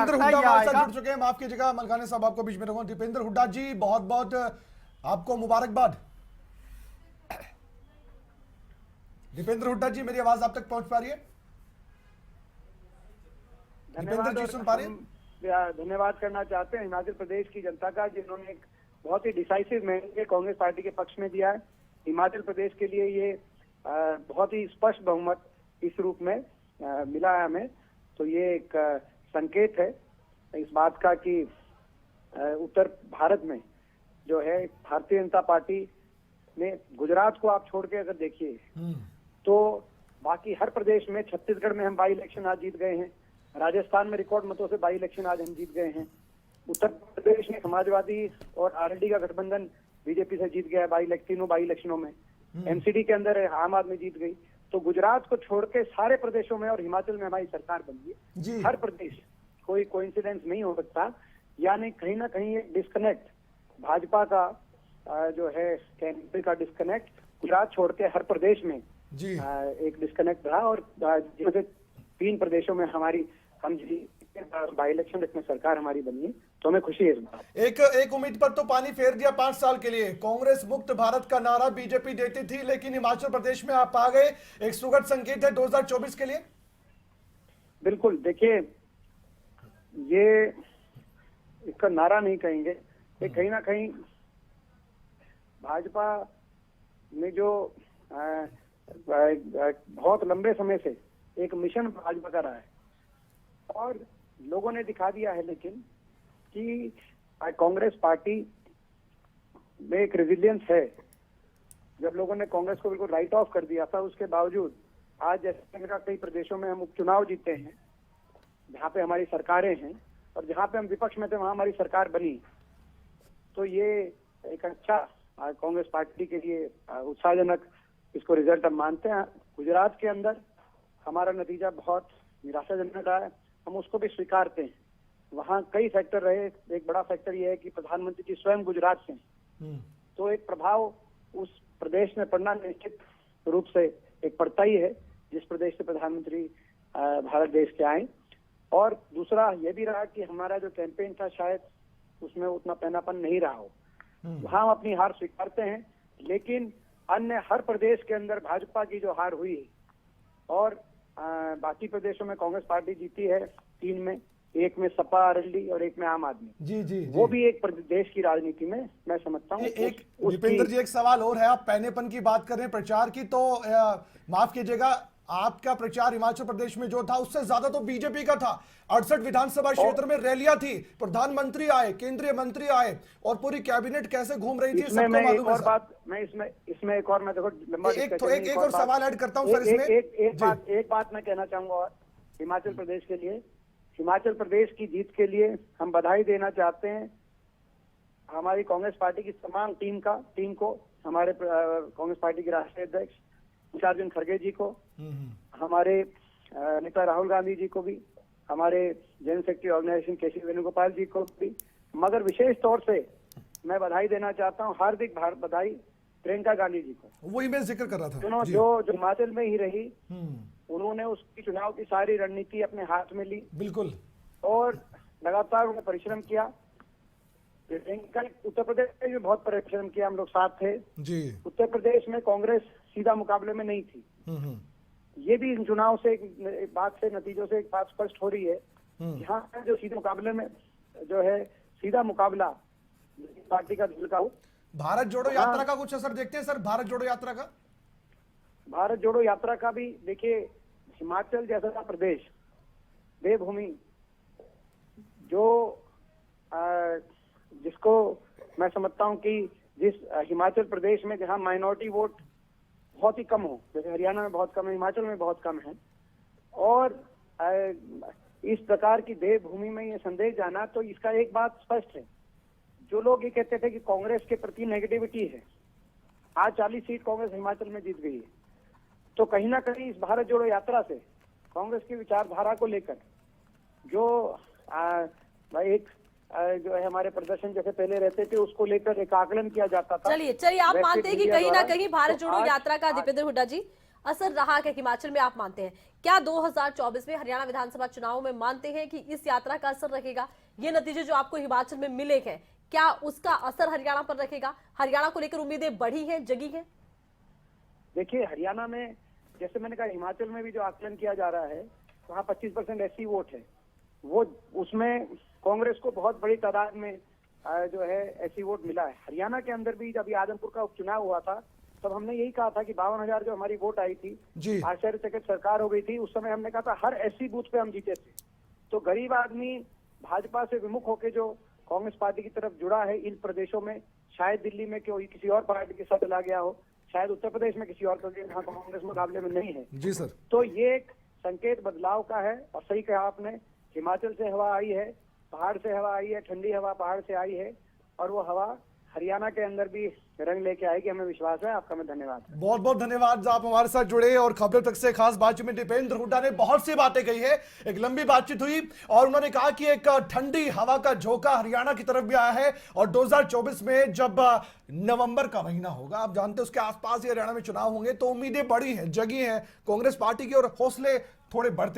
दीपेंद्र हुड्डा हमारे साथ जुड़ चुके हैं। माफ कीजिएगा मलकानी साहब, आपको बीच में रखूंगा। दीपेंद्र हुड्डा जी, बहुत बहुत आपको मुबारकबाद। दीपेंद्र हुड्डा जी, मेरी आवाज आप तक पहुंच पा रही है? दीपेंद्र जी सुन पा रहे हैं? धन्यवाद करना चाहते हैं हिमाचल प्रदेश की जनता का, जिन्होंने एक बहुत ही डिसाइसिव मैंडेट कांग्रेस पार्टी के पक्ष में दिया है। हिमाचल प्रदेश के लिए ये बहुत ही स्पष्ट बहुमत इस रूप में मिला है हमें। तो ये एक संकेत है इस बात का कि उत्तर भारत में जो है भारतीय जनता पार्टी ने, गुजरात को आप छोड़ के अगर देखिए तो बाकी हर प्रदेश में, छत्तीसगढ़ में हम बाई इलेक्शन आज जीत गए हैं, राजस्थान में रिकॉर्ड मतों से बाई इलेक्शन आज हम जीत गए हैं, उत्तर प्रदेश में समाजवादी और आरएलडी का गठबंधन बीजेपी से जीत गया है तीनों बाई इलेक्शनों में, एमसीडी के अंदर आम आदमी जीत गई। तो गुजरात को छोड़ के सारे प्रदेशों में और हिमाचल में हमारी सरकार बनी है। हर प्रदेश, कोई कोइंसिडेंस नहीं हो सकता, यानी कहीं ना कहीं एक डिस्कनेक्ट भाजपा का जो है कैंडिडेट का डिस्कनेक्ट गुजरात छोड़ के हर प्रदेश में एक डिस्कनेक्ट रहा। और जैसे 3 प्रदेशों में हमारी हम बाई इलेक्शन में सरकार हमारी बनी है, तो हमें खुशी है इस बात। एक उम्मीद पर तो पानी फेर दिया 5 साल के लिए। कांग्रेस मुक्त भारत का नारा बीजेपी देती थी, लेकिन हिमाचल प्रदेश में आप आ गए, एक सुगढ़ संकेत है 2024 के लिए। बिल्कुल, देखिए ये इसका नारा नहीं कहेंगे, ये कहीं ना कहीं भाजपा ने जो बहुत लंबे समय से एक मिशन भाजपा का रहा है और लोगों ने दिखा दिया है, लेकिन कि कांग्रेस पार्टी में एक रेजिलियंस है। जब लोगों ने कांग्रेस को बिल्कुल राइट ऑफ कर दिया था, उसके बावजूद आज जैसे कई प्रदेशों में हम उपचुनाव जीते हैं, जहाँ पे हमारी सरकारें हैं, और जहाँ पे हम विपक्ष में थे वहाँ हमारी सरकार बनी। तो ये एक अच्छा कांग्रेस पार्टी के लिए उत्साहजनक इसको रिजल्ट हम मानते हैं। गुजरात के अंदर हमारा नतीजा बहुत निराशाजनक रहा है, हम उसको भी स्वीकारते हैं। वहाँ कई फैक्टर रहे, एक बड़ा फैक्टर ये है कि प्रधानमंत्री जी स्वयं गुजरात से हैं, तो एक प्रभाव उस प्रदेश में पड़ना निश्चित रूप से एक पड़ता ही है जिस प्रदेश से प्रधानमंत्री भारत देश के आए। और दूसरा ये भी रहा कि हमारा जो कैंपेन था शायद उसमें उतना पहनापन नहीं रहा हो। वहाँ हम अपनी हार स्वीकारते हैं, लेकिन अन्य हर प्रदेश के अंदर भाजपा की जो हार हुई है और बाकी प्रदेशों में कांग्रेस पार्टी जीती है, 3 में, एक में सपा आरएलडी और एक में आम आदमी। जी। वो भी एक प्रदेश की राजनीति में मैं समझता हूँ। दीपेंद्र जी, एक सवाल और है। आप पहनेपन की बात कर रहे हैं, प्रचार की, तो माफ कीजिएगा, आपका प्रचार हिमाचल प्रदेश में जो था उससे ज्यादा तो बीजेपी का था। 68 विधानसभा क्षेत्र में रैलियां थी, प्रधानमंत्री आए, केंद्रीय मंत्री आए, और पूरी कैबिनेट कैसे घूम रही थी, सबको मालूम है। इसमें एक और मैं देखो लंबा एक और सवाल ऐड करता हूं सर इसमें। एक बात मैं कहना चाहूंगा और हिमाचल प्रदेश के लिए, हिमाचल प्रदेश की जीत के लिए हम बधाई देना चाहते हैं हमारी कांग्रेस पार्टी की तमाम टीम को, हमारे कांग्रेस पार्टी के राष्ट्रीय अध्यक्ष मल्लिकार्जुन खड़गे जी को, हमारे नेता राहुल गांधी जी को भी, हमारे जनरल सेक्रेटरी ऑर्गेनाइजेशन केसी वेणुगोपाल जी को भी, मगर विशेष तौर से मैं बधाई देना चाहता हूं, हार्दिक बधाई प्रियंका गांधी जी को। वही मैं जिक्र कर रहा था। जो हिमाचल में ही रही, उन्होंने उसकी चुनाव की सारी रणनीति अपने हाथ में ली, बिल्कुल, और लगातार उन्होंने परिश्रम किया। उत्तर प्रदेश में भी बहुत परिश्रम किया, हम लोग साथ थे जी। उत्तर प्रदेश में कांग्रेस सीधा मुकाबले में नहीं थी। ये भी इन चुनाव से एक बात से, नतीजों से एक बात स्पष्ट हो रही है, यहाँ जो सीधे मुकाबले में जो है सीधा मुकाबला पार्टी का दिल का हो। भारत जोड़ो यात्रा का कुछ असर देखते हैं सर? भारत जोड़ो यात्रा का भी देखिए, हिमाचल जैसा प्रदेश, देवभूमि, जो जिसको मैं समझता हूं कि जिस हिमाचल प्रदेश में जहां माइनॉरिटी वोट बहुत ही कम हो, जैसे हरियाणा में बहुत कम है, हिमाचल में बहुत कम है, और इस प्रकार की देवभूमि में ये संदेश जाना, तो इसका एक बात स्पष्ट है, जो लोग ये कहते थे कि कांग्रेस के प्रति नेगेटिविटी है, आज 40 सीट कांग्रेस हिमाचल में जीत गई है। तो कहीं ना कहीं इस भारत जोड़ो यात्रा से कांग्रेस की विचारधारा को लेकर जो एक जो है हमारे प्रदर्शन जैसे पहले रहते थे उसको लेकर एक आकलन किया जाता था। चलिए आप मानते हैं कि कहीं ना कहीं भारत जोड़ो यात्रा का, दीपेंद्र हुड्डा जी, असर रहा क्या हिमाचल में, आप मानते हैं क्या 2024 में हरियाणा विधानसभा चुनाव में मानते हैं कि इस यात्रा का असर रहेगा? ये नतीजे जो आपको हिमाचल में मिले हैं, क्या उसका असर हरियाणा पर रखेगा? हरियाणा को लेकर उम्मीदें बढ़ी हैं, जगी हैं? देखिए, हरियाणा में जैसे मैंने कहा, हिमाचल में भी जो आकलन किया जा रहा है वहाँ 25% एससी वोट है। वो उसमें कांग्रेस को बहुत बड़ी तादाद में जो है एससी वोट मिला है। हरियाणा के अंदर भी जब ये आदमपुर का उपचुनाव हुआ था तब हमने यही कहा था कि 52,000 जो हमारी वोट आई थी, जी। आश्चर्यचकित सरकार हो गई थी। उस समय हमने कहा था हर एससी बूथ पे हम जीते थे। तो गरीब आदमी भाजपा से विमुख होकर जो कांग्रेस पार्टी की तरफ जुड़ा है इन प्रदेशों में, शायद दिल्ली में कोई किसी और पार्टी के साथ चला गया हो, शायद उत्तर प्रदेश में किसी और प्रदेश जहाँ कांग्रेस मुकाबले में नहीं है। जी सर। तो ये एक संकेत बदलाव का है। और सही कहा आपने, हिमाचल से हवा आई है, पहाड़ से हवा आई है, ठंडी हवा पहाड़ से आई है, और वो हवा हरियाणा के अंदर भी रंग लेके आएगी, हमें विश्वास है। आपका मैं धन्यवाद। बहुत बहुत धन्यवाद, आप हमारे साथ जुड़े। और खबर तक से खास बातचीत में दीपेंद्र हुड्डा ने बहुत सी बातें कही है, एक लंबी बातचीत हुई और उन्होंने कहा कि एक ठंडी हवा का झोंका हरियाणा की तरफ भी आया है। और 2024 में जब नवंबर का महीना होगा, आप जानते हैं उसके आसपास ही हरियाणा में चुनाव होंगे, तो उम्मीदें बड़ी हैं, जगी हैं कांग्रेस पार्टी की और हौसले थोड़े बढ़ते